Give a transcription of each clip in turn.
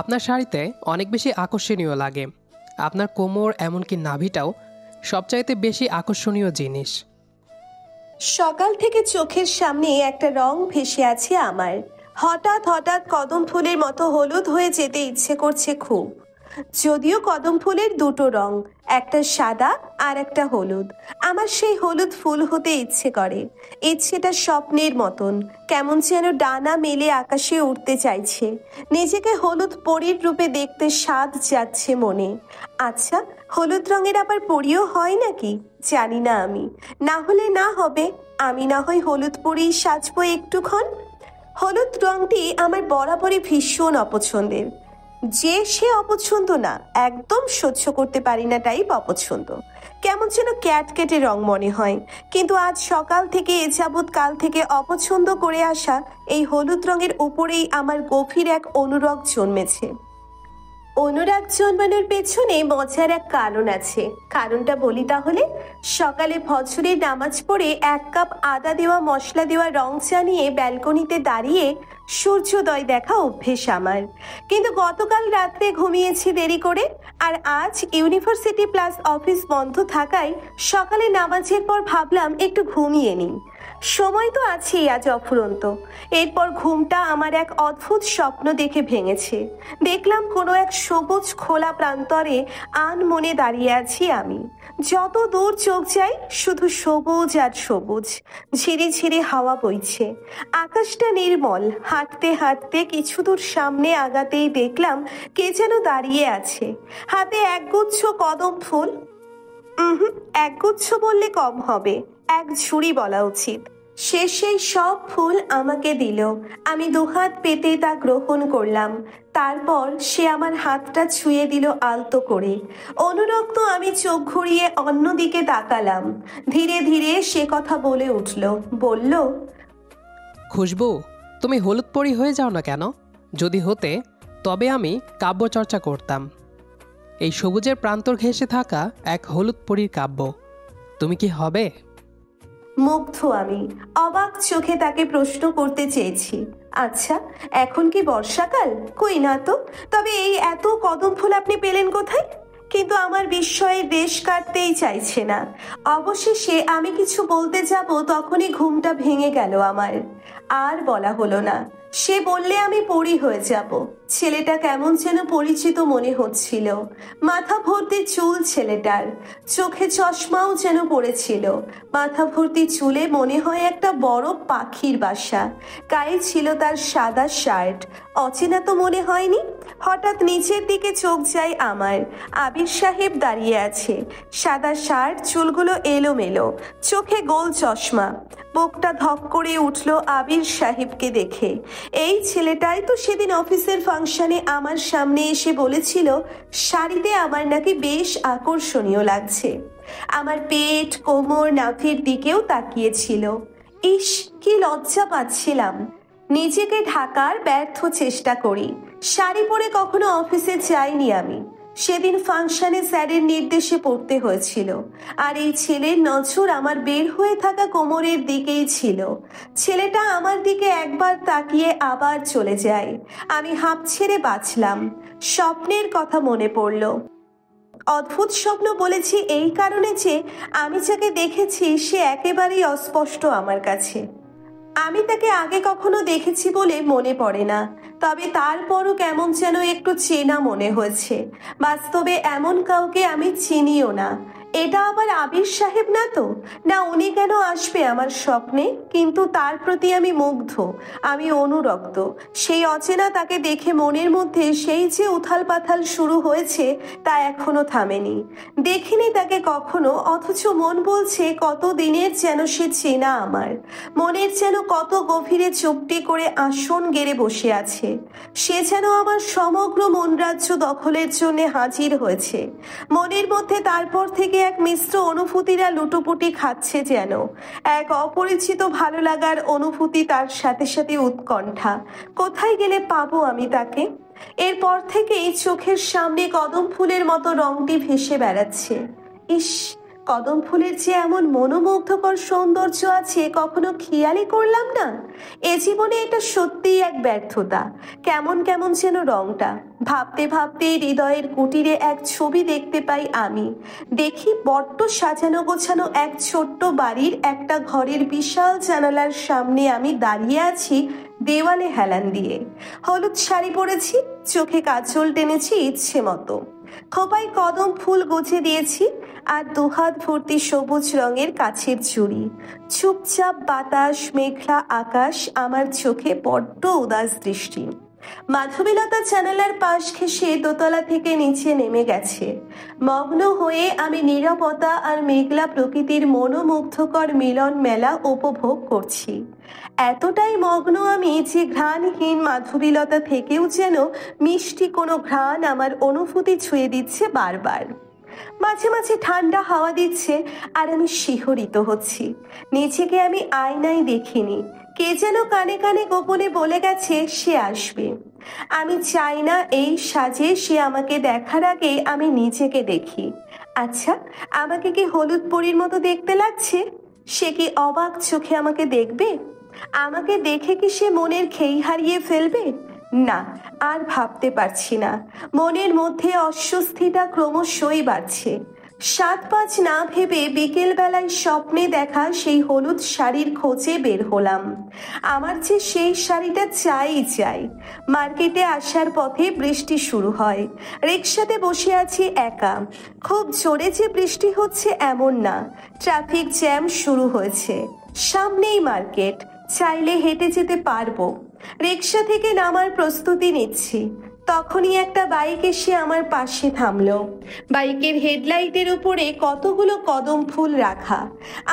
আপনার শাড়িতে অনেক বেশি আকর্ষণীয় লাগে। আপনার কোমর এমনকি নাভিটাও সবচাইতে বেশি আকর্ষণীয় জিনিস। সকাল থেকে চোখের সামনে একটা রং ভেসে আছে আমার। হঠাৎ হঠাৎ কদম ফুলের মতো হলুদ হয়ে যেতে ইচ্ছে করছে খুব। যদিও কদম ফুলের দুটো রং, একটা সাদা আর একটা হলুদ। আমার সেই হলুদ ফুল হতে ইচ্ছে করে। ইচ্ছেটা স্বপ্নের মতন, কেমন যেন ডানা মেলে আকাশে উঠতে চাইছে। নিজেকে হলুদ পরীর রূপে দেখতে স্বাদ যাচ্ছে মনে। আচ্ছা, হলুদ রঙের আবার পরীও হয় নাকি জানি না আমি। না হলে না হবে, আমি না হয় হলুদ পরেই সাজবো একটুক্ষণ। হলুদ রংটি আমার বরাবরই ভীষণ অপছন্দের। যে সে অপছন্দ না, একদম সহ্য করতে পারি না টাইপ অপছন্দ। কেমন যেন ক্যাটকেটে রং মনে হয়। কিন্তু আজ সকাল থেকে এ যাবৎ কাল থেকে অপছন্দ করে আসা এই হলুদ রঙের উপরেই আমার গভীর এক অনুরাগ জন্মেছে। অনুরাগ জন্মানোর পেছনে মজার এক কারণ আছে। কারণটা বলি তাহলে। সকালে ফজরের নামাজ পড়ে 1 কাপ আদা দেওয়া মশলা দেওয়া রং চা নিয়ে ব্যালকনিতে দাঁড়িয়ে সূর্যোদয় দেখা অভ্যেস আমার। কিন্তু গতকাল রাত্রে ঘুমিয়েছি দেরি করে, আর আজ ইউনিভার্সিটি প্লাস অফিস বন্ধ থাকায় সকালে নামাজের পর ভাবলাম একটু ঘুমিয়ে নিই। সময় তো আছেই আজ অফুরন্ত। এরপর ঘুমটা আমার এক অদ্ভুত স্বপ্ন দেখে ভেঙেছে। দেখলাম কোনো এক সবুজ খোলা প্রান্তরে আনমনে দাঁড়িয়ে আছি আমি। যত দূর চোখ যায় শুধু সবুজ আর সবুজ। ঝিরি ঝিরি হাওয়া বইছে, আকাশটা নির্মল। হাঁটতে হাঁটতে কিছু দূর সামনে আগাতেই দেখলাম কে যেন দাঁড়িয়ে আছে, হাতে একগুচ্ছ কদম ফুল। একগুচ্ছ বললে কম হবে, এক ঝুড়ি বলা উচিত। সে সেই সব ফুল আমাকে দিল। আমি দুহাত পেতে তা গ্রহণ করলাম। তারপর সে আমার হাতটা ছুঁয়ে দিল আলতো করে। অনুরক্ত আমি চোখ ঘুরিয়ে অন্যদিকে তাকালাম। ধীরে ধীরে সে কথা বলে উঠল, বলল, খুশবু, তুমি হলুদ পরি হয়ে যাও না কেন? যদি হতে তবে আমি কাব্যচর্চা করতাম। এই সবুজের প্রান্তর ঘেঁষে থাকা এক হলুদ পরীর কাব্য। তুমি কি হবে? মুগ্ধ আমি অবাক চোখে তাকে প্রশ্ন করতে চেয়েছি, আচ্ছা এখন কি বর্ষাকাল? কই না তো। তবে এই এত কদম ফুল আপনি পেলেন কোথায়? কিন্তু আমার বিস্ময়ে দেশ কাটতেই চাইছে না। অবশেষে আমি কিছু বলতে যাব তখনই ঘুমটা ভেঙে গেল আমার। আর বলা হলো না। সে বললে আমি পরী হয়ে যাব। ছেলেটা কেমন যেন পরিচিত মনে হচ্ছিল। মাথা ভর্তি চুল ছেলেটার, চোখে চশমাও যেন পড়েছিল। মাথা ভর্তি চুলে মনে হয় একটা বড় পাখির বাসা। গায়ে ছিল তার সাদা শার্ট। অচেনা তো মনে হয়নি। হঠাৎ নিচের দিকে চোখ যায় আমার। আবির সাহেব দাঁড়িয়ে আছে, সাদা শার্ট, চুলগুলো এলোমেলো, চোখে গোল চশমা। বুকটা ধক করে উঠল আবির সাহেবকে দেখে। এই ছেলেটাই তো সেদিন অফিসের ফাংশনে আমার সামনে এসে বলেছিল শাড়িতে আমার নাকি বেশ আকর্ষণীয় লাগছে। আমার পেট, কোমর, নাভির দিকেও তাকিয়েছিল। ইস, কি লজ্জা পাচ্ছিলাম। নিজেকে ঢাকার ব্যর্থ চেষ্টা করি। শাড়ি পরে কখনো অফিসে যাইনি আমি। সেদিন ফাংশনে স্যারের নির্দেশে পড়তে হয়েছিল। আর এই ছেলের নজর আমার বের হয়ে থাকা কোমরের দিকেই ছিল। ছেলেটা আমার দিকে একবার তাকিয়ে আবার চলে যায়। আমি হাঁপ ছেড়ে বাঁচলাম। স্বপ্নের কথা মনে পড়ল। অদ্ভুত স্বপ্ন বলেছি এই কারণে যে আমি যাকে দেখেছি সে একেবারেই অস্পষ্ট আমার কাছে। আমি তাকে আগে কখনো দেখেছি বলে মনে পড়ে না। তবে তারপরও কেমন যেন একটু চেনা মনে হয়েছে। বাস্তবে এমন কাউকে আমি চিনিও না। এটা আবার আবির সাহেব না তো? না, উনি কেন আসবে আমার স্বপ্নে? কিন্তু তার প্রতি আমি মুগ্ধ, আমি অনুরক্ত। সেই অচেনা তাকে দেখে মনের মধ্যে সেই যে উথাল পাথাল শুরু হয়েছে তা এখনো থামেনি। দেখিনি তাকে কখনো, অথচ মন বলছে কত দিনের যেন সে চেনা আমার। মনের যেন কত গভীরে চুপটি করে আসন গেড়ে বসে আছে। সে যেন আমার সমগ্র মন রাজ্য দখলের জন্য হাজির হয়েছে। মনের মধ্যে তারপর থেকে এক মিশ্র অনুভূতিরা লুটোপুটি খাচ্ছে যেন। এক অপরিচিত ভালো লাগার অনুভূতি, তার সাথে সাথে উৎকণ্ঠা। কোথায় গেলে পাবো আমি তাকে? এরপর থেকেই চোখের সামনে কদম ফুলের মতো রংটি ভেসে বেড়াচ্ছে। ইস, কদম ফুলের যে এমন মনোমুগ্ধকর সৌন্দর্য আছে কখনো খেয়ালই করলাম না। এ জীবনে এটা সত্যিই এক ব্যর্থতা। কেমন কেমন যেন রংটা। ভাবতে ভাবতে হৃদয়ের কুটিরে এক ছবি দেখতে পাই আমি। দেখি বড্ড সাজানো গোছানো এক ছোট্ট বাড়ির একটা ঘরের বিশাল জানালার সামনে আমি দাঁড়িয়ে আছি, দেওয়ালে হেলান দিয়ে। হলুদ শাড়ি পরেছি, চোখে কাজল টেনেছি ইচ্ছে মতো, খোপায় কদম ফুল গুছে দিয়েছি, আর দুহাত ভর্তি সবুজ রঙের কাছের চুড়ি। চুপচাপ বাতাস, মেঘলা আকাশ, আমার চোখে বড্ড উদাস দৃষ্টি। মাধবীলতা জানালার পাশ ঘেঁষে দোতলা থেকে নিচে নেমে গেছে। মগ্ন হয়ে আমি নীরবতা আর মেঘলা প্রকৃতির মনোমুগ্ধকর মিলন মেলা উপভোগ করছি। এতটাই মগ্ন আমি যে ঘ্রাণহীন মাধবীলতা থেকেও যেন মিষ্টি কোনো ঘ্রাণ আমার অনুভূতি ছুঁয়ে দিচ্ছে বারবার। মাঝে মাঝে ঠান্ডা হাওয়া দিচ্ছে আর আমি শিহরিত হচ্ছি। নিজেকে আমি আয়নায় দেখিনি, কে যেন কানে কানে গোপনে বলে গেছে সে আসবে। আমি চাই না এই সাজে সে আমাকে দেখার আগে আমি নিজেকে দেখি। আচ্ছা, আমাকে কি হলুদ পরীর মতো দেখতে লাগছে? সে কি অবাক চোখে আমাকে দেখবে? আমাকে দেখে কি সে মনের খেই হারিয়ে ফেলবে? না, আর ভাবতে পারছি না। মনের মধ্যে অস্বস্তিটা ক্রমশই বাড়ছে। 7-5 না ভেবে বিকেল বেলায় স্বপ্নে দেখা সেই হলুদ শাড়ির খোঁজে বের হলাম। আমার যে সেই শাড়িটা চাই। মার্কেটে আসার পথে বৃষ্টি শুরু হয়। রিকশাতে বসে আছি একা। খুব জোরে যে বৃষ্টি হচ্ছে এমন না, ট্রাফিক জ্যাম শুরু হয়েছে। সামনেই মার্কেট, চাইলে হেঁটে যেতে পারবো। রিকশা থেকে নামার প্রস্তুতি নিচ্ছি, তখনই একটা বাইক এসে আমার পাশে থামলো। বাইকের হেডলাইটের উপরে কতগুলো কদম ফুল রাখা।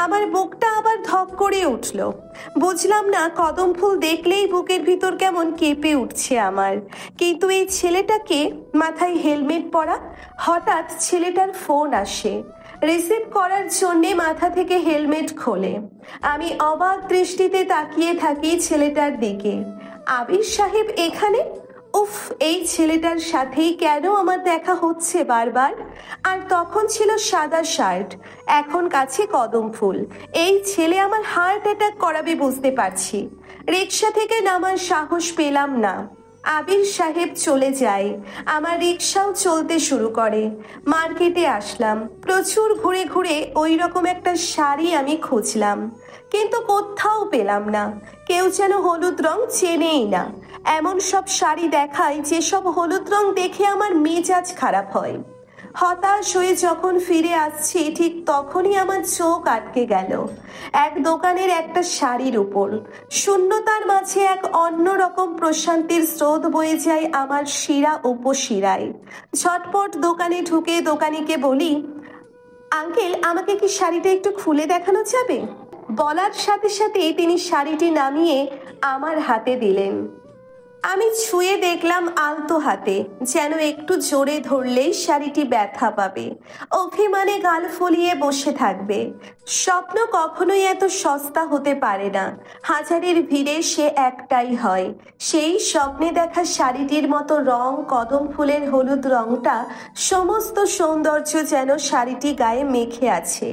আমার বুকটা আবার ধক করে উঠল। বুঝলাম না, কদম ফুল দেখলেই বুকের ভিতর কেমন কেঁপে উঠছে আমার। কিন্তু এই ছেলেটাকে, মাথায় হেলমেট পরা। হঠাৎ ছেলেটার ফোন আসে। রিসিভ করার জন্যে মাথা থেকে হেলমেট খোলে। আমি অবাক দৃষ্টিতে তাকিয়ে থাকি ছেলেটার দিকে। আবির সাহেব এখানে? উফ, এই ছেলেটার সাথেই কেন আমার দেখা হচ্ছে বারবার? আর তখন ছিল সাদা শার্ট, এখন কাছে কদম ফুল। এই ছেলে আমার হার্ট অ্যাটাক করাবে বুঝতে পারছি। রিকশা থেকে নামার সাহস পেলাম না। আবির সাহেব চলে যায়, আমার রিকশাও চলতে শুরু করে। মার্কেটে আসলাম। প্রচুর ঘুরে ঘুরে ওই রকম একটা শাড়ি আমি খুঁজলাম, কিন্তু কোথাও পেলাম না। কেউ যেন হলুদ রং চেনেই না। এমন সব শাড়ি দেখায় যেসব হলুদ রং দেখে আমার মেজাজ খারাপ হয়। হতাশ হয়ে যখন ফিরে আসছি, ঠিক তখনই আমার চোখ আটকে গেল এক দোকানের একটা শাড়ির উপর। শূন্যতার মাঝে এক অন্যরকম প্রশান্তির স্রোত বয়ে যায় আমার শিরা উপশিরায়। ঝটপট দোকানে ঢুকে দোকানিকে বলি, আঙ্কেল, আমাকে কি শাড়িটা একটু খুলে দেখানো যাবে? বলার সাথে সাথেই তিনি শাড়িটি নামিয়ে আমার হাতে দিলেন। আমি ছুঁয়ে দেখলাম আলতো হাতে, যেন একটু জোরে ধরলেই শাড়িটি ব্যথা পাবে, অভিমানে গাল ফুলিয়ে বসে থাকবে। স্বপ্ন কখনোই এত সস্তা হতে পারে না। হাজারের ভিড়ে সে একটাই হয়। সেই স্বপ্নে দেখা শাড়িটির মতো রং, কদম ফুলের হলুদ রংটা, সমস্ত সৌন্দর্য যেন শাড়িটি গায়ে মেখে আছে।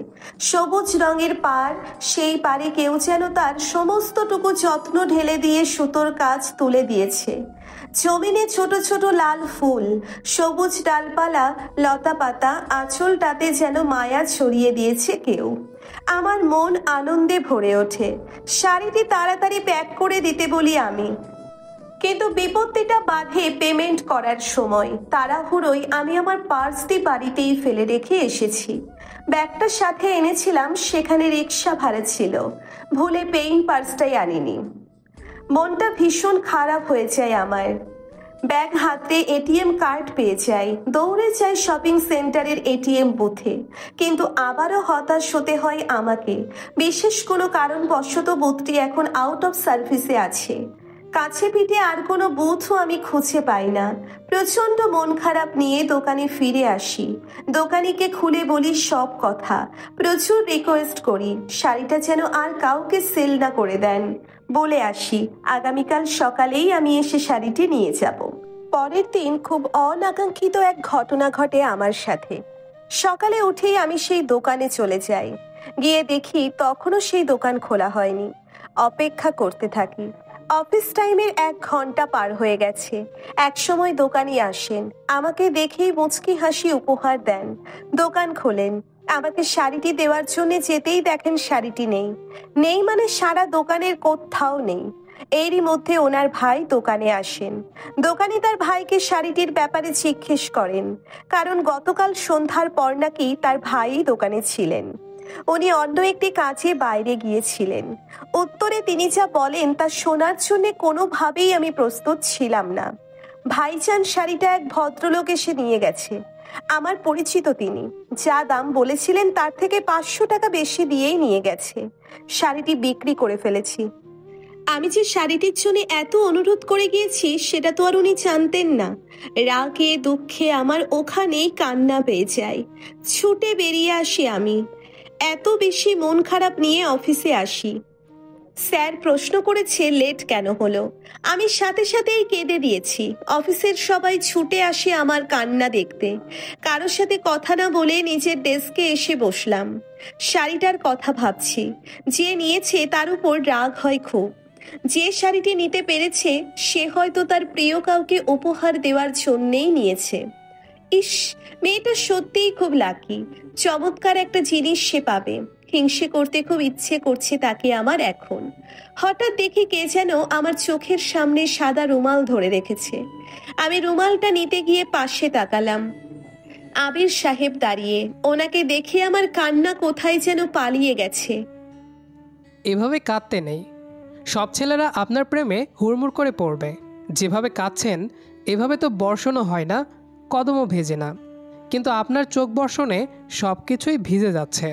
সবুজ রঙের পাড়, সেই পাড়ে কেউ যেন তার সমস্তটুকু যত্ন ঢেলে দিয়ে সুতোর কাজ তুলে দিয়েছে। জমিনে ছোট ছোট লাল ফুল, সবুজ ডালপালা, লতা পাতা, আঁচলটাতে যেন মায়া ছড়িয়ে দিয়েছে কেউ। আমার মন আনন্দে ভরে ওঠে। শাড়িটি তাড়াতাড়ি প্যাক করে দিতে বলি আমি, কিন্তু বিপত্তিটা বাধে পেমেন্ট করার সময়। তাড়াহুড়োয় আমি আমার পার্সটি বাড়িতেই ফেলে রেখে এসেছি। ব্যাগটা সাথে এনেছিলাম, সেখানে রিক্সা ভাড়া ছিল। ভুলে পেইন পার্সটাই আনিনি। মনটা ভীষণ খারাপ হয়ে যায় আমার। ব্যাগ হাতে এটিএম কার্ড পেয়ে যাই, দৌড়ে যাই শপিং সেন্টারের এটিএম বুথে। কিন্তু আবারও হতাশ হতে হয় আমাকে। বিশেষ কোনো কারণবশত বুথটি এখন আউট অফ সার্ভিসে আছে। কাছে পিঠে আর কোনো বুথও আমি খুঁজে পাই না। প্রচন্ড মন খারাপ নিয়ে দোকানে ফিরে আসি। দোকানিকে খুলে বলি সব কথা। প্রচুর রিকোয়েস্ট করি শাড়িটা যেন আর কাউকে সেল না করে দেন। বলে আসি আগামীকাল সকালেই আমি এসে শাড়িটি নিয়ে যাব। পরের দিন খুব অনাকাঙ্ক্ষিত এক ঘটনা ঘটে আমার সাথে। সকালে উঠেই আমি সেই দোকানে চলে যাই। গিয়ে দেখি তখনও সেই দোকান খোলা হয়নি। অপেক্ষা করতে থাকি। অফিস টাইমের 1 ঘন্টা পার হয়ে গেছে। একসময় দোকানি আসেন, আমাকে দেখেই মুচকি হাসি উপহার দেন, দোকান খোলেন। আমাকে শাড়িটি দেওয়ার জন্য যেতেই দেখেন শাড়িটি নেই। নেই মানে সারা দোকানের কোথাও নেই। এরই মধ্যে ওনার ভাই দোকানে আসেন। দোকানি তার ভাইকে শাড়িটির ব্যাপারে জিজ্ঞেস করেন, কারণ গতকাল সন্ধ্যার পর নাকি তার ভাইই দোকানে ছিলেন। উনি অন্য একটি কাজে বাইরে গিয়েছিলেন। উত্তরে তিনি যা বলেন তা শোনার জন্য কোনোভাবেই আমি প্রস্তুত ছিলাম না। ভাইজান শাড়িটা এক ভদ্রলোক এসে নিয়ে গেছে। আমার পরিচিত তিনি। যা দাম বলেছিলেন তার থেকে 500 টাকা বেশি দিয়েই নিয়ে গেছে। শাড়িটি বিক্রি করে ফেলেছি। আমি যে শাড়িটির জন্য এত অনুরোধ করে গিয়েছি সেটা তো আর উনি জানতেন না। রাগে দুঃখে আমার ওখানেই কান্না পেয়ে যায়। ছুটে বেরিয়ে আসি আমি। এত বেশি মন খারাপ নিয়ে অফিসে আসি। স্যার প্রশ্ন করেছে লেট কেন হলো। আমি সাথে সাথেই কেঁদে দিয়েছি। অফিসের সবাই ছুটে আসে আমার কান্না দেখতে। কারোর সাথে কথা না বলে নিজের ডেস্কে এসে বসলাম। শাড়িটার কথা ভাবছি। যে নিয়েছে তার উপর রাগ হয় খুব। যে শাড়িটি নিতে পেরেছে সে হয়তো তার প্রিয় কাউকে উপহার দেওয়ার জন্যেই নিয়েছে। ইস, মেয়েটা সত্যিই খুব লাকি। চমৎকার একটা জিনিস সে পাবে। হিংসে করতে খুব ইচ্ছে করছে তাকে আমার এখন। হঠাৎ দেখি কে যেন আমার চোখের সামনে সাদা রুমাল ধরে রেখেছে। আমি রুমালটা নিতে গিয়ে পাশে তাকালাম। আবির সাহেব দাঁড়িয়ে। ওনাকে দেখে আমার কান্না কোথায় যেন পালিয়ে গেছে। এভাবে কাঁদতে নেই। সব ছেলেরা আপনার প্রেমে হুড়মুড় করে পড়বে। যেভাবে কাঁদছেন এভাবে তো বর্ষণও হয় না, কদমও ভেজে না, কিন্তু আপনার চোখ বর্ষণে সব কিছুই ভিজে যাচ্ছে।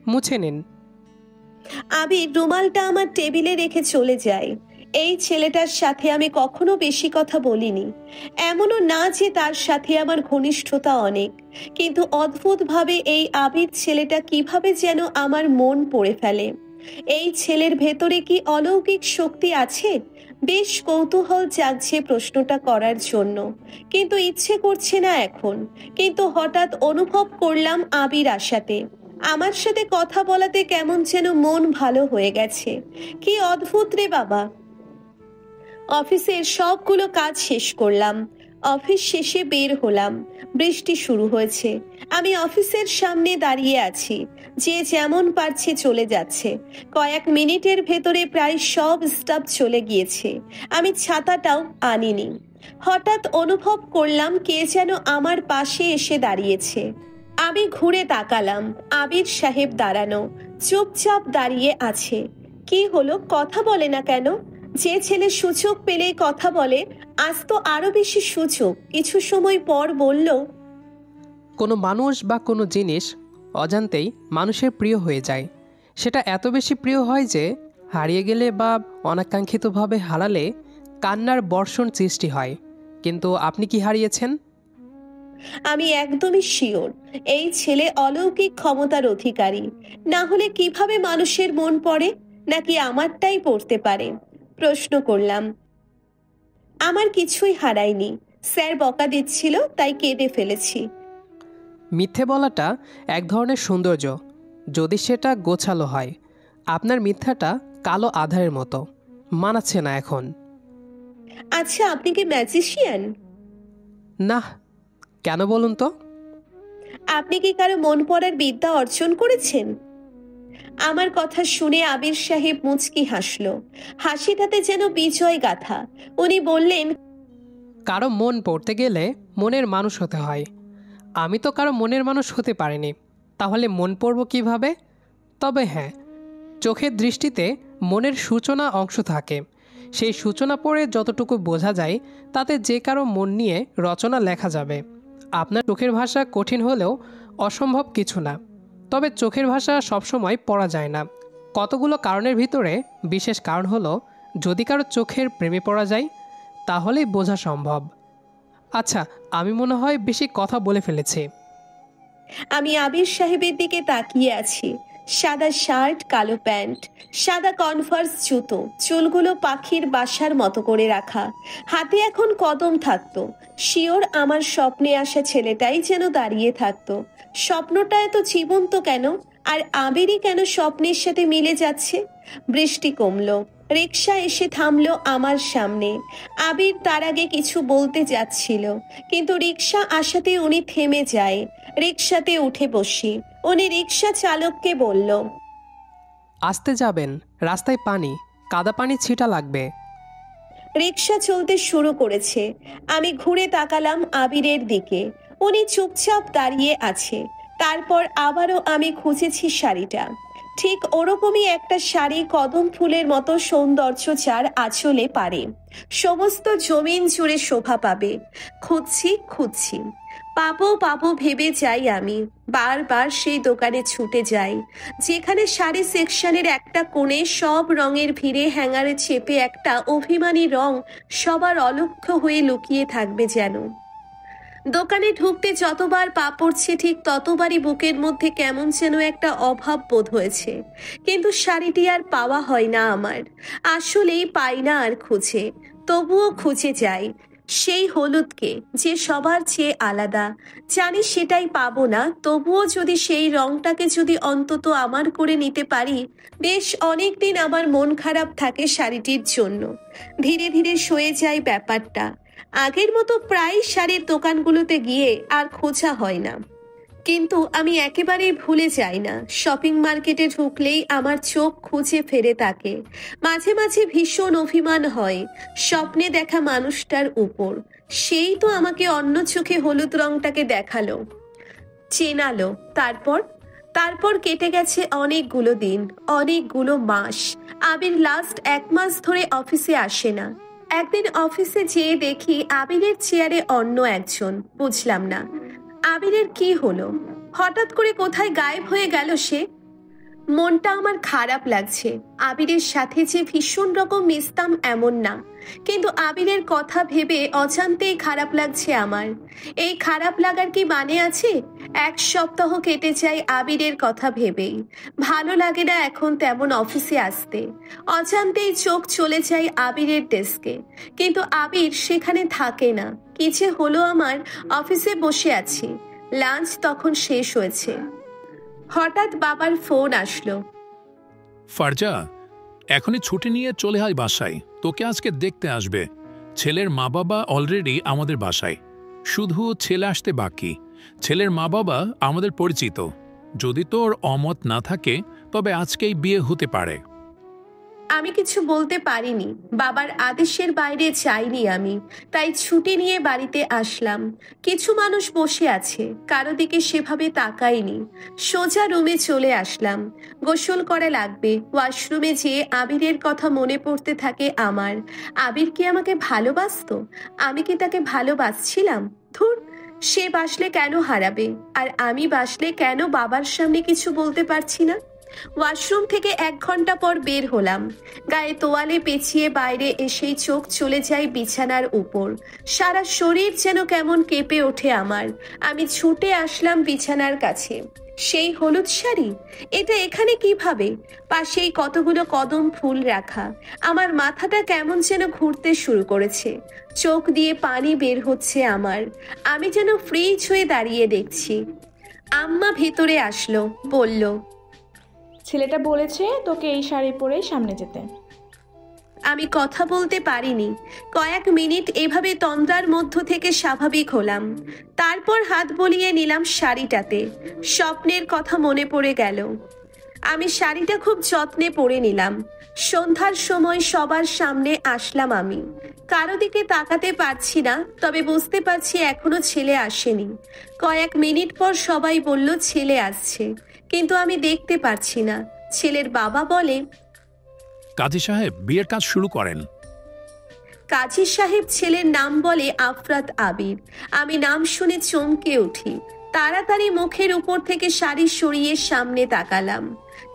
মুছে নিন। আবির রুমালটা আমার টেবিলে রেখে চলে যায়। এই ছেলেটার সাথে আমি কখনো বেশি কথা বলিনি। এমনও না যে তার সাথে আমার ঘনিষ্ঠতা অনেক, কিন্তু অদ্ভুতভাবে এই আবির ছেলেটা কিভাবে যেন আমার মন পড়ে ফেলে। এই ছেলের ভেতরে কি অলৌকিক শক্তি আছে? বেশ কৌতূহল জাগছে প্রশ্নটা করার জন্য, কিন্তু ইচ্ছে করছে না এখন। কিন্তু হঠাৎ অনুভব করলাম আবির আসাতে, আমার সাথে কথা বলাতে কেমন যেন মন ভালো হয়ে গেছে। কি অদ্ভুত রে বাবা। অফিসের সবগুলো কাজ শেষ করলাম। অফিস শেষে বের হলাম। বৃষ্টি শুরু হয়েছে। আমি অফিসের সামনে দাঁড়িয়ে আছি। যে যেমন পারছে চলে যাচ্ছে। কয়েক মিনিটের ভেতরে প্রায় সব স্টাফ চলে গিয়েছে। আমি ছাতাটাও আনিনি। হঠাৎ অনুভব করলাম কে যেন আমার পাশে এসে দাঁড়িয়েছে। আমি ঘুরে তাকালাম। আবির সাহেব দাঁড়ানো, চুপচাপ দাঁড়িয়ে আছে। কি হলো, কথা বলে না কেন? যে ছেলে সুযোগ পেলেই কথা বলে, আজ তো আরো বেশি সুযোগ। কিছু সময় পর বলল, কোনো মানুষ বা কোনো জিনিস অজান্তেই মানুষের প্রিয় হয়ে যায়। সেটা এত বেশি প্রিয় হয় যে হারিয়ে গেলে বা অনাকাঙ্ক্ষিতভাবে হারালে কান্নার বর্ষণ সৃষ্টি হয়। কিন্তু আপনি কি হারিয়েছেন? আমি একদমই শিওর এই ছেলে অলৌকিক ক্ষমতার অধিকারী। না হলে কিভাবে মানুষের মন পড়ে? নাকি আমারটাই পড়তে পারে? প্রশ্ন করলাম। আমার কিছুই হারায়নি। স্যার বকা দিচ্ছিল তাই কেঁদে ফেলেছি। মিথ্যে বলাটা এক ধরনের সৌন্দর্য, যদি সেটা গোছালো হয়। আপনার মিথ্যাটা কালো আধারের মতো, মানাচ্ছে না এখন। আচ্ছা, আপনি কি ম্যাজিশিয়ান? না। কেন বলুন তো? আপনি কি কারো মন পড়ার বিদ্যা অর্জন করেছেন? আমার কথা শুনে আবির সাহেব মুচকি হাসলো। হাসিটাতে যেন বিজয় গাথা। উনি বললেন, কারো মন পড়তে গেলে মনের মানুষ হতে হয়। আমি তো কারো মনের মানুষ হতে পারিনি, তাহলে মন পড়ব কিভাবে? তবে হ্যাঁ, চোখের দৃষ্টিতে মনের সূচনা অংশ থাকে। সেই সূচনা পড়ে যতটুকু বোঝা যায় তাতে যে কারো মন নিয়ে রচনা লেখা যাবে। আপনার চোখের ভাষা কঠিন হলেও অসম্ভব কিছু না। তবে চোখের ভাষা সবসময় পড়া যায় না। কতগুলো কারণের ভিতরে বিশেষ কারণ হলো, যদি কারো চোখের প্রেমে পড়া যায় তাহলেই বোঝা সম্ভব। আচ্ছা, আমি মনে হয় বেশি কথা বলে ফেলেছি। আমি আবির সাহেবের দিকে তাকিয়ে আছি। সাদা শার্ট, কালো প্যান্ট, সাদা কনভার্স জুতো, চুলগুলো পাখির বাসার মতো করে রাখা, হাতে এখন কদম থাকতো। শিওর আমার স্বপ্নে আসা ছেলেটাই যেন দাঁড়িয়ে থাকতো। স্বপ্নটা এত জীবন্ত কেন, আর আবিরই কেন স্বপ্নের সাথে মিলে যাচ্ছে? বৃষ্টি কমলো, রিক্সা এসে থামলো আমার সামনে। আবির তার আগে কিছু বলতে যাচ্ছিল, কিন্তু রিক্সা আসাতে উনি থেমে যায়। রিক্সাতে উঠে বসি। উনি রিক্সা চালককে বলল, আসতে যাবেন, রাস্তায় পানি, কাদা পানি ছিটা লাগবে। রিক্সা চলতে শুরু করেছে। আমি ঘুরে তাকালাম আবিরের দিকে। উনি চুপচাপ দাঁড়িয়ে আছে। তারপর আবারও আমি খুঁজেছি শাড়িটা। ঠিক ওরকমই একটা শাড়ি, কদম ফুলের মতো সৌন্দর্য যার আঁচলে পারে, সমস্ত জমিন জুড়ে শোভা পাবে। খুঁজছি পাবো ভেবে যাই আমি। বারবার সেই দোকানে ছুটে যাই, যেখানে শাড়ি সেকশনের একটা কোণে সব রঙের ভিড়ে হ্যাঙ্গারে চেপে একটা অভিমানী রং সবার অলক্ষ্য হয়ে লুকিয়ে থাকবে যেন। দোকানে ঢুকতে যতবার পা পড়ছে, ঠিক ততবারই বুকের মধ্যে কেমন যেন একটা অভাব বোধ হয়েছে। কিন্তু শাড়িটি আর পাওয়া হয় না আমার, আসলেই পাই না আর খুঁজে। তবুও খুঁজে যাই সেই হলুদকে, যে সবার চেয়ে আলাদা। জানি সেটাই পাবো না, তবুও যদি সেই রংটাকে যদি অন্তত আমার করে নিতে পারি। বেশ অনেকদিন আমার মন খারাপ থাকে শাড়িটির জন্য। ধীরে ধীরে সয়ে যায় ব্যাপারটা। আগের মতো প্রায় শাড়ির দোকানগুলোতে গিয়ে আর খোঁজা হয় না। কিন্তু আমি একেবারেই ভুলে যাই না, শপিং মার্কেটে ঢুকলেই আমার চোখ খুঁজে ফেরে তাকে। মাঝে মাঝে ভীষণ অভিমান হয় স্বপ্নে দেখা মানুষটার উপর। সেই তো আমাকে অন্য চোখে হলুদ রংটাকে দেখালো, চেনালো। তারপর কেটে গেছে অনেকগুলো দিন, অনেকগুলো মাস। আবির লাস্ট 1 মাস ধরে অফিসে আসে না। একদিন অফিসে যেয়ে দেখি আবিরের চেয়ারে অন্য একজন। বুঝলাম না আবিরের কি হলো, হঠাৎ করে কোথায় গায়েব হয়ে গেল সে। মনটা আমার খারাপ লাগছে। আবিরের সাথে যে ভীষণ রকম মিশতাম এমন না, কিন্তু আবিরের কথা ভেবে অজান্তেই খারাপ লাগছে আমার। এই খারাপ লাগার কি মানে আছে? 1 সপ্তাহ কেটে যায় আবিরের কথা ভেবেই। ভালো লাগে না এখন তেমন অফিসে আসতে। অজান্তেই চোখ চলে যায় আবিরের ডেস্কে, কিন্তু আবির সেখানে থাকে না। কি যে হলো আমার, অফিসে বসে আছি, লাঞ্চ তখন শেষ হয়েছে। হঠাৎ বাবার ফোন আসলো। ফারজা, এখনই ছুটি নিয়ে চলে আয় বাসায়, তোকে আজকে দেখতে আসবে। ছেলের মা বাবা অলরেডি আমাদের বাসায়, শুধু ছেলে আসতে বাকি। ছেলের মা বাবা আমাদের পরিচিত। যদি তোর অমত না থাকে তবে আজকেই বিয়ে হতে পারে। আমি কিছু বলতে পারিনি। বাবার আদেশের বাইরে যাইনি আমি, তাই ছুটি নিয়ে বাড়িতে আসলাম। কিছু মানুষ বসে আছে, কারো দিকে সেভাবে তাকাইনি। সোজা রুমে চলে আসলাম। গোসল করা লাগবে। ওয়াশরুমে যেয়ে আবিরের কথা মনে পড়তে থাকে আমার। আবির কি আমাকে ভালোবাসতো? আমি কি তাকে ভালোবাসছিলাম? ধুর, সে বাসলে কেন হারাবে, আর আমি বাসলে কেন বাবার সামনে কিছু বলতে পারছি না? ওয়াশরুম থেকে 1 ঘন্টা পর বের হলাম। গায়ে তোয়ালে পেঁচিয়ে বাইরে এসেই চোখ চলে যায় বিছানার উপর। সারা শরীর যেন কেমন কেঁপে ওঠে আমার। আমি ছুটে আসলাম বিছানার কাছে। সেই হলুদ শাড়ি, এটা এখানে কিভাবে? পাশেই কতগুলো কদম ফুল রাখা। আমার মাথাটা কেমন যেন ঘুরতে শুরু করেছে। চোখ দিয়ে পানি বের হচ্ছে আমার। আমি যেন ফ্রিজ হয়ে দাঁড়িয়ে দেখছি। আম্মা ভেতরে আসলো, বলল, ছেলেটা বলেছে তোকে এই শাড়ি পরেই সামনে যেতে। আমি কথা বলতে পারিনি। কয়েক মিনিট এভাবে তন্দ্রার মধ্য থেকে স্বাভাবিক হলাম। তারপর হাত বলিয়ে নিলাম শাড়িটাতে। স্বপ্নের কথা মনে পড়ে গেল। আমি শাড়িটা খুব যত্নে পরে নিলাম। সন্ধ্যার সময় সবার সামনে আসলাম আমি। কারো দিকে তাকাতে পারছি না, তবে বুঝতে পারছি এখনো ছেলে আসেনি। কয়েক মিনিট পর সবাই বলল ছেলে আসছে, কিন্তু আমি দেখতে পারছি না। ছেলের বাবা বলে, কাজী সাহেব বিয়ের কাজ শুরু করেন। কাজী সাহেব ছেলের নাম বলে আফরাত আবির। আমি নাম শুনে চমকে উঠি। তাড়াতাড়ি মুখের উপর থেকে শাড়ি সরিয়ে সামনে তাকালাম।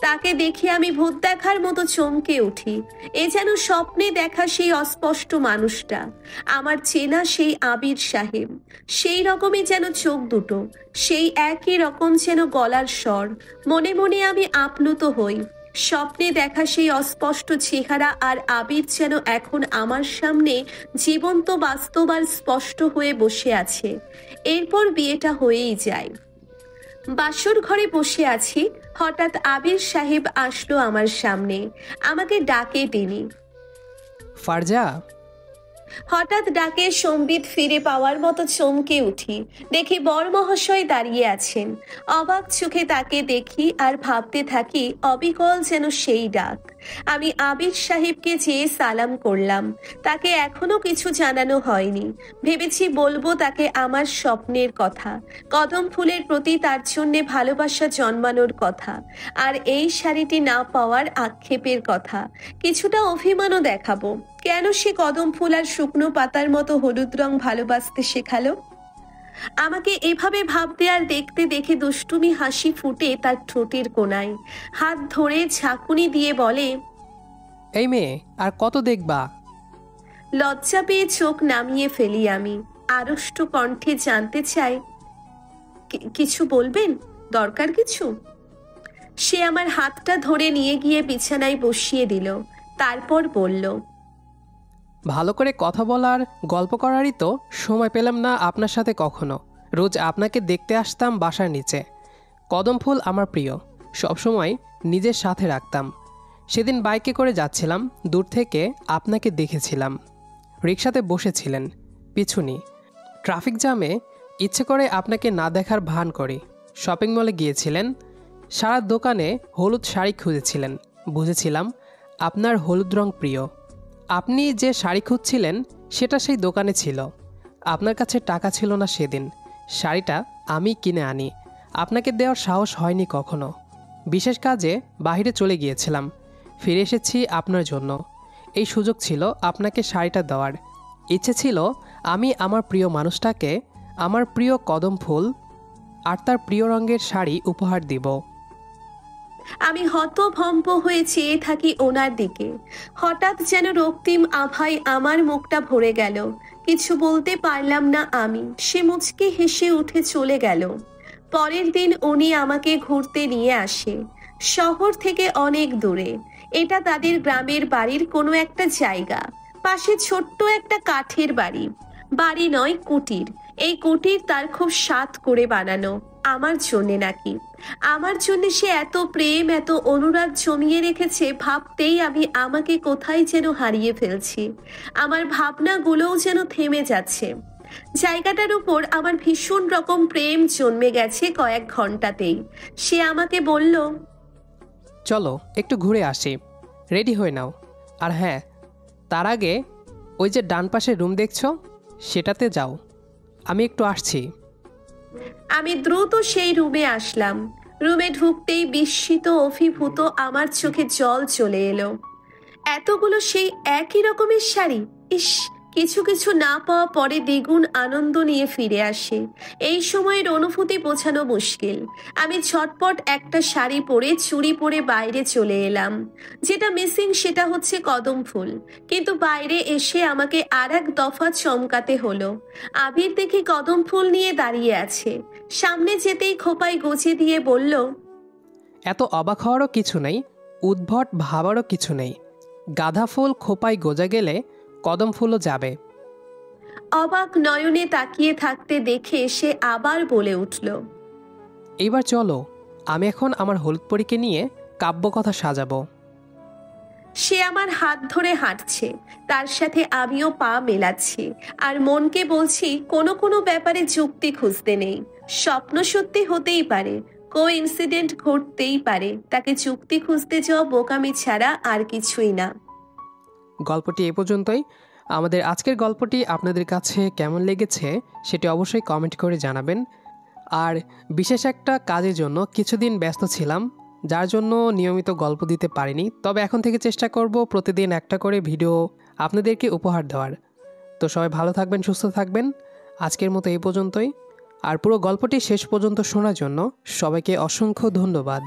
তাকে দেখে আমি ভূত দেখার মতো চমকে উঠি। এ যেন স্বপ্নে দেখা সেই অস্পষ্ট মানুষটা, আমার চেনা সেই আবির সাহেব। সেই রকমই যেন চোখ দুটো, সেই একই রকম যেন গলার স্বর। মনে মনে আমি আপ্লুত হই। স্বপ্নে দেখা সেই অস্পষ্ট চেহারা আর আবির যেন এখন আমার সামনে জীবন্ত, বাস্তব আর স্পষ্ট হয়ে বসে আছে। এরপর বিয়েটা হয়েই যায়। বাসর ঘরে বসে আছি, হঠাৎ আবির সাহেব আসলো আমার সামনে। আমাকে ডাকে তিনি। ফারজা। হঠাৎ ডাকে সম্বিত ফিরে পাওয়ার মতো চমকে উঠি। দেখি বর মহাশয় দাঁড়িয়ে আছেন। অবাক চোখে তাকে দেখি আর ভাবতে থাকি অবিকল যেন সেই ডাক। আমি আবির সাহেবকে যেয়ে সালাম করলাম। তাকে এখনো কিছু জানানো হয়নি। ভেবেছি বলবো তাকে আমার স্বপ্নের কথা, কদম ফুলের প্রতি তার জন্যে ভালোবাসা জন্মানোর কথা, আর এই শাড়িটি না পাওয়ার আক্ষেপের কথা। কিছুটা অভিমানও দেখাবো, কেন সে কদম ফুল আর শুকনো পাতার মতো হলুদ রং ভালোবাসতে শেখালো। আমাকে এভাবে ভাবতে আর দেখতে দেখে দুষ্টুমি হাসি ফুটে তার ঠোঁটের কোণায়। হাত ধরে ঝাঁকুনি দিয়ে বলে, এই মেয়ে আর কত দেখবা? লজ্জা পেয়ে চোখ নামিয়ে ফেলি আমি। আড়ষ্ট কণ্ঠে জানতে চাই, কিছু বলবেন? দরকার কিছু? সে আমার হাতটা ধরে নিয়ে গিয়ে বিছানায় বসিয়ে দিল। তারপর বলল, ভালো করে কথা বলার, গল্প করারই তো সময় পেলাম না আপনার সাথে কখনো। রোজ আপনাকে দেখতে আসতাম বাসার নিচে। কদম ফুল আমার প্রিয়, সবসময় নিজের সাথে রাখতাম। সেদিন বাইকে করে যাচ্ছিলাম, দূর থেকে আপনাকে দেখেছিলাম। রিকশাতে বসেছিলেন, পিছুনি। ট্রাফিক জ্যামে ইচ্ছে করে আপনাকে না দেখার ভান করি। শপিং মলে গিয়েছিলেন, সারা দোকানে হলুদ শাড়ি খুঁজেছিলেন। বুঝেছিলাম আপনার হলুদ রং প্রিয়। আপনি যে শাড়ি খুঁজছিলেন সেটা সেই দোকানে ছিল। আপনার কাছে টাকা ছিল না সেদিন। শাড়িটা আমি কিনে আনি। আপনাকে দেওয়ার সাহস হয়নি কখনো। বিশেষ কাজে বাইরে চলে গিয়েছিলাম, ফিরে এসেছি আপনার জন্য। এই সুযোগ ছিল আপনাকে শাড়িটা দেওয়ার। ইচ্ছে ছিল আমি আমার প্রিয় মানুষটাকে আমার প্রিয় কদম ফুল আর তার প্রিয় রঙের শাড়ি উপহার দিব। আমি হতভম্ব হয়ে চেয়ে থাকি ওনার দিকে। হঠাৎ যেন রক্তিম আভায় আমার মুখটা ভরে গেল। কিছু বলতে পারলাম না আমি। সে মুচকি হেসে উঠে চলে গেল। পরের দিন উনি আমাকে ঘুরতে নিয়ে আসে, শহর থেকে অনেক দূরে। এটা তাদের গ্রামের বাড়ির কোনো একটা জায়গা। পাশে ছোট্ট একটা কাঠের বাড়ি। বাড়ি নয়, কুটির। এই কুটির তার খুব স্বাদ করে বানানো, আমার জন্যে নাকি। আমার জন্য সে এত প্রেম, এত অনুরাগ জমিয়ে রেখেছে, ভাবতেই আমি আমাকে কোথায় যেন হারিয়ে ফেলছি। আমার ভাবনাগুলোও যেন থেমে যাচ্ছে। জায়গাটার উপর আমার ভীষণ রকম প্রেম জন্মে গেছে কয়েক ঘন্টাতেই। সে আমাকে বলল, চলো একটু ঘুরে আসি, রেডি হয়ে নাও। আর হ্যাঁ, তার আগে ওই যে ডান পাশে রুম দেখছো সেটাতে যাও, আমি একটু আসছি। আমি দ্রুত সেই রুমে আসলাম। রুমে ঢুকতেই বিস্মিত, অভিভূত আমার চোখে জল চলে এলো। এতগুলো সেই একই রকমের শাড়ি! ইস, কিছু কিছু না পাওয়া পরে দ্বিগুণ আনন্দ নিয়ে ফিরে আসে। এই সময়ের অনুভূতি বোঝানো মুশকিল। আমি ঝটপট একটা শাড়ি পরে, চুড়ি পরে বাইরে চলে এলাম। যেটা মিসিং সেটা হচ্ছে কদম ফুল। কিন্তু বাইরে এসে আমাকে আর এক দফা চমকাতে হলো। আবির দেখি কদম ফুল নিয়ে দাঁড়িয়ে আছে। সামনে যেতেই খোপায় গুছিয়ে দিয়ে বলল, এত অবাক হওয়ারও কিছু নেই, উদ্ভট ভাবারও কিছু নেই। গাঁদা ফুল খোপায় গোজা গেলে কদম ফুলও যাবে। অবাক নয়নে তাকিয়ে থাকতে দেখে সে আবার বলে উঠল, এইবার চলো, আমি এখন আমার হলুদ পরীকে নিয়ে কাব্যকথা সাজাবো। সে আমার হাত ধরে হাঁটছে, তার সাথে আমিও পা মেলাচ্ছি। আর মনকে বলছি, কোনো কোনো ব্যাপারে যুক্তি খুঁজতে নেই। স্বপ্ন সত্যি হতেই পারে, কোইন্সিডেন্ট ঘটতেই পারে। তাকে যুক্তি খুঁজতে যাওয়া বোকামি ছাড়া আর কিছুই না। গল্পটি এ পর্যন্তই। আমাদের আজকের গল্পটি আপনাদের কাছে কেমন লেগেছে সেটি অবশ্যই কমেন্ট করে জানাবেন। আর বিশেষ একটা কাজের জন্য কিছুদিন ব্যস্ত ছিলাম, যার জন্য নিয়মিত গল্প দিতে পারিনি। তবে এখন থেকে চেষ্টা করব প্রতিদিন একটা করে ভিডিও আপনাদেরকে উপহার দেওয়ার। তো সবাই ভালো থাকবেন, সুস্থ থাকবেন। আজকের মতো এই পর্যন্তই। আর পুরো গল্পটি শেষ পর্যন্ত শোনার জন্য সবাইকে অসংখ্য ধন্যবাদ।